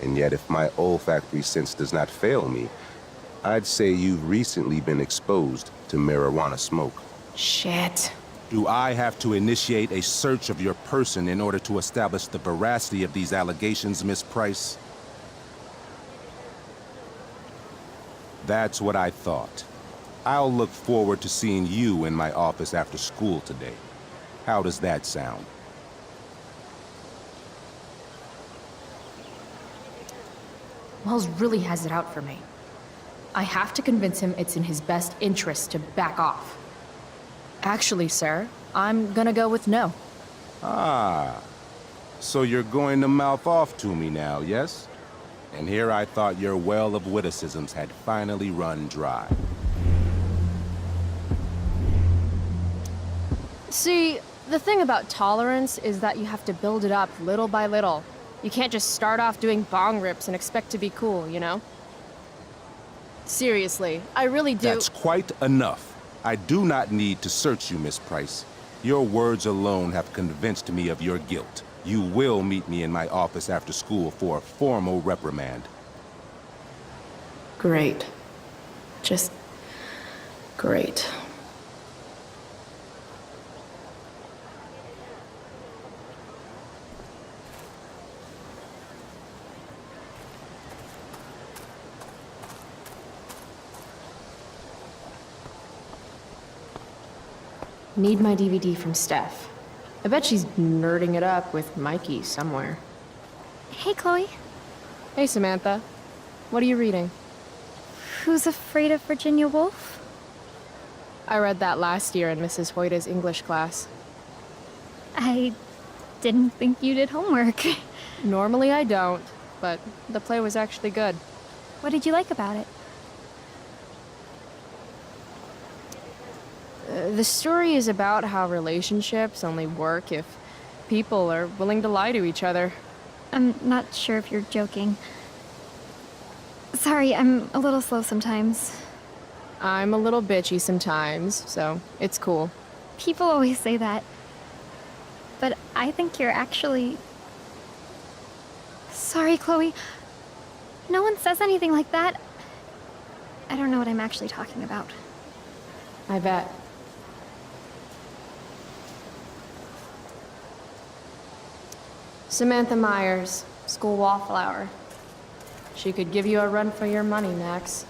And yet if my olfactory sense does not fail me, I'd say you've recently been exposed to marijuana smoke. Shit. Do I have to initiate a search of your person in order to establish the veracity of these allegations, Miss Price? That's what I thought. I'll look forward to seeing you in my office after school today. How does that sound? Wells really has it out for me. I have to convince him it's in his best interest to back off. Actually, sir, I'm gonna go with no. Ah, so you're going to mouth off to me now, yes? And here I thought your well of witticisms had finally run dry. See, the thing about tolerance is that you have to build it up little by little. You can't just start off doing bong rips and expect to be cool, you know? Seriously, I really do— That's quite enough. I do not need to search you, Miss Price. Your words alone have convinced me of your guilt. You will meet me in my office after school for a formal reprimand. Great. Just great. Need my DVD from Steph. I bet she's nerding it up with Mikey somewhere. Hey, Chloe. Hey, Samantha. What are you reading? Who's Afraid of Virginia Woolf? I read that last year in Mrs. Hoyta's English class. I didn't think you did homework. Normally I don't, but the play was actually good. What did you like about it? The story is about how relationships only work if people are willing to lie to each other. I'm not sure if you're joking. Sorry, I'm a little slow sometimes. I'm a little bitchy sometimes, so it's cool. People always say that. But I think you're actually... Sorry, Chloe. No one says anything like that. I don't know what I'm actually talking about. I bet. Samantha Myers, school wallflower. She could give you a run for your money, Max.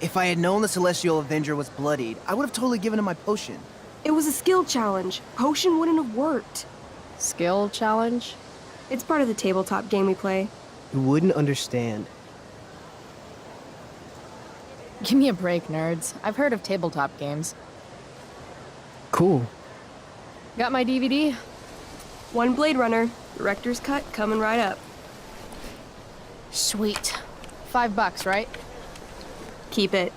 If I had known the Celestial Avenger was bloodied, I would have totally given him my potion. It was a skill challenge. Potion wouldn't have worked. Skill challenge? It's part of the tabletop game we play. You wouldn't understand. Give me a break, nerds. I've heard of tabletop games. Cool. Got my DVD? One Blade Runner, director's cut coming right up. Sweet. $5, right? Keep it.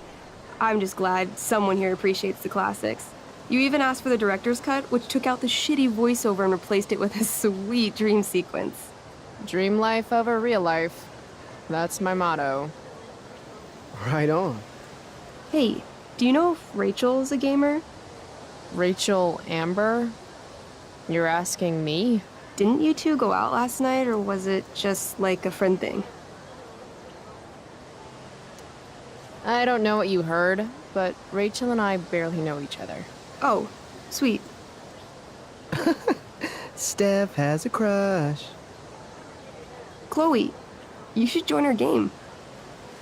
I'm just glad someone here appreciates the classics. You even asked for the director's cut, which took out the shitty voiceover and replaced it with a sweet dream sequence. Dream life over real life. That's my motto. Right on. Hey, do you know if Rachel is a gamer? Rachel Amber? You're asking me? Didn't you two go out last night, or was it just like a friend thing? I don't know what you heard, but Rachel and I barely know each other. Oh, sweet. Steph has a crush. Chloe, you should join our game.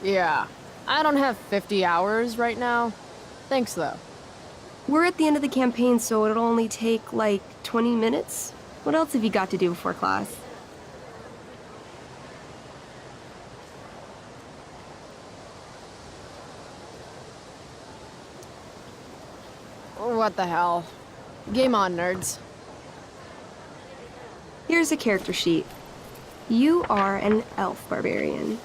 Yeah, I don't have 50 hours right now. Thanks, though. We're at the end of the campaign, so it'll only take, like, 20 minutes. What else have you got to do before class? What the hell? Game on, nerds. Here's a character sheet. You are an elf barbarian.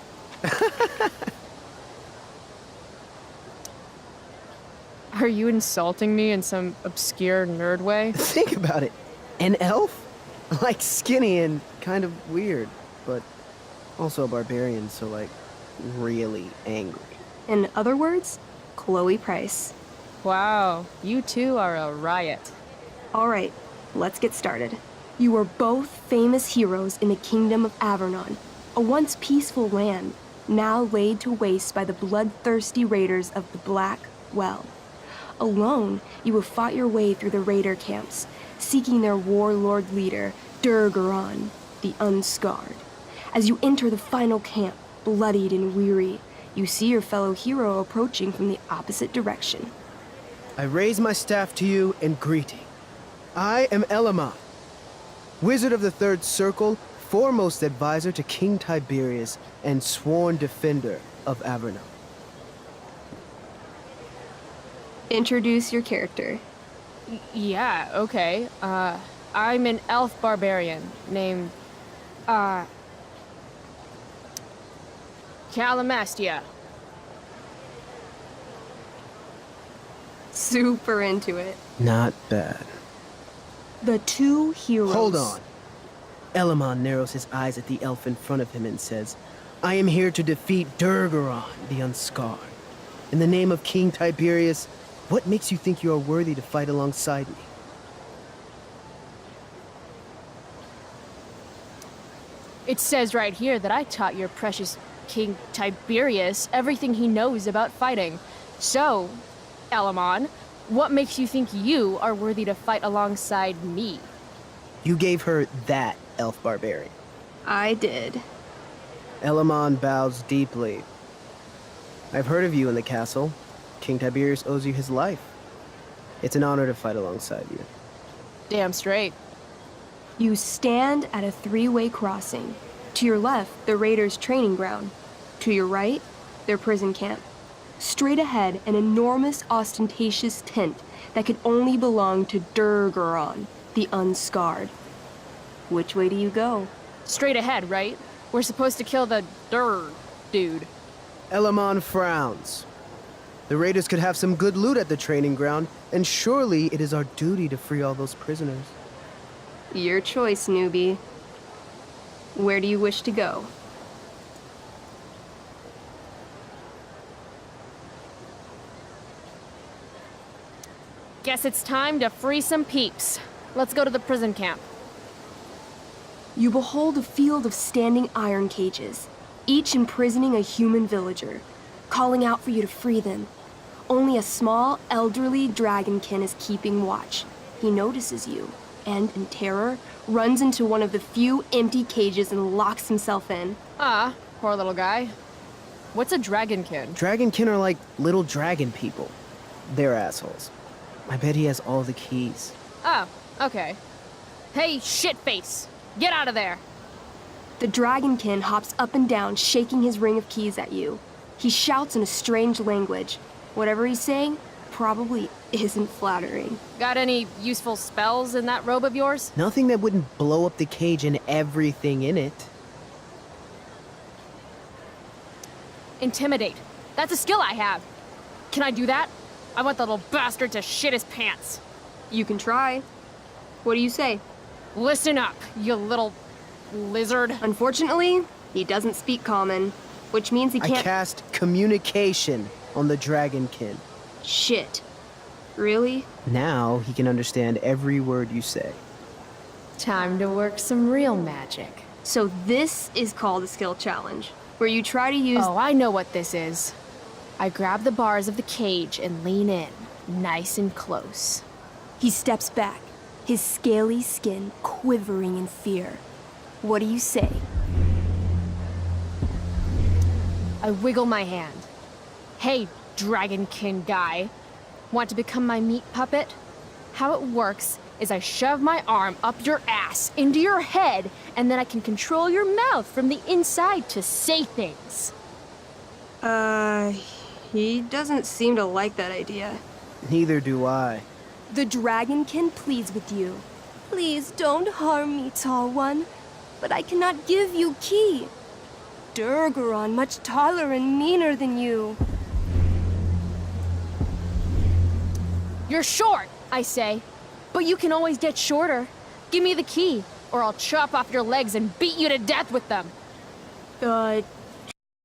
Are you insulting me in some obscure nerd way? Think about it. An elf? Like skinny and kind of weird, but also a barbarian, so like really angry. In other words, Chloe Price. Wow, you two are a riot. All right, let's get started. You are both famous heroes in the Kingdom of Avernon, a once peaceful land, now laid to waste by the bloodthirsty raiders of the Blackwell. Alone, you have fought your way through the raider camps, seeking their warlord leader, Durgaron, the Unscarred. As you enter the final camp, bloodied and weary, you see your fellow hero approaching from the opposite direction. I raise my staff to you in greeting. I am Elamon, Wizard of the Third Circle, foremost advisor to King Tiberius, and sworn defender of Avernon. Introduce your character. Yeah, okay. I'm an elf barbarian named, Calamastia. Super into it. Not bad. The two heroes. Hold on. Elamon narrows his eyes at the elf in front of him and says, I am here to defeat Durgaron, the Unscarred. In the name of King Tiberius, what makes you think you are worthy to fight alongside me? It says right here that I taught your precious King Tiberius everything he knows about fighting. So, Elamon, what makes you think you are worthy to fight alongside me? You gave her that, elf barbarian. I did. Elamon bows deeply. I've heard of you in the castle. King Tiberius owes you his life. It's an honor to fight alongside you. Damn straight. You stand at a three-way crossing. To your left, the raiders' training ground. To your right, their prison camp. Straight ahead, an enormous, ostentatious tent that could only belong to Durgaron, the Unscarred. Which way do you go? Straight ahead, right? We're supposed to kill the dude. Elamon frowns. The raiders could have some good loot at the training ground, and surely it is our duty to free all those prisoners. Your choice, newbie. Where do you wish to go? Guess it's time to free some peeps. Let's go to the prison camp. You behold a field of standing iron cages, each imprisoning a human villager, calling out for you to free them. Only a small, elderly dragonkin is keeping watch. He notices you, and, in terror, runs into one of the few empty cages and locks himself in. Ah, poor little guy. What's a dragonkin? Dragonkin are like little dragon people. They're assholes. I bet he has all the keys. Oh, okay. Hey, shitface! Get out of there! The dragonkin hops up and down, shaking his ring of keys at you. He shouts in a strange language. Whatever he's saying probably isn't flattering. Got any useful spells in that robe of yours? Nothing that wouldn't blow up the cage and everything in it. Intimidate. That's a skill I have. Can I do that? I want the little bastard to shit his pants. You can try. What do you say? Listen up, you little lizard. Unfortunately, he doesn't speak common, which means he I can't— cast communication on the dragonkin. Shit. Really? Now he can understand every word you say. Time to work some real magic. So this is called a skill challenge, where you try to use— Oh, I know what this is. I grab the bars of the cage and lean in, nice and close. He steps back, his scaly skin quivering in fear. What do you say? I wiggle my hand. Hey, dragonkin guy. Want to become my meat puppet? How it works is I shove my arm up your ass into your head, and then I can control your mouth from the inside to say things. He doesn't seem to like that idea. Neither do I. The dragonkin pleads with you. Please don't harm me, tall one, but I cannot give you key. Durgaron much taller and meaner than you. You're short, I say, but you can always get shorter. Give me the key, or I'll chop off your legs and beat you to death with them.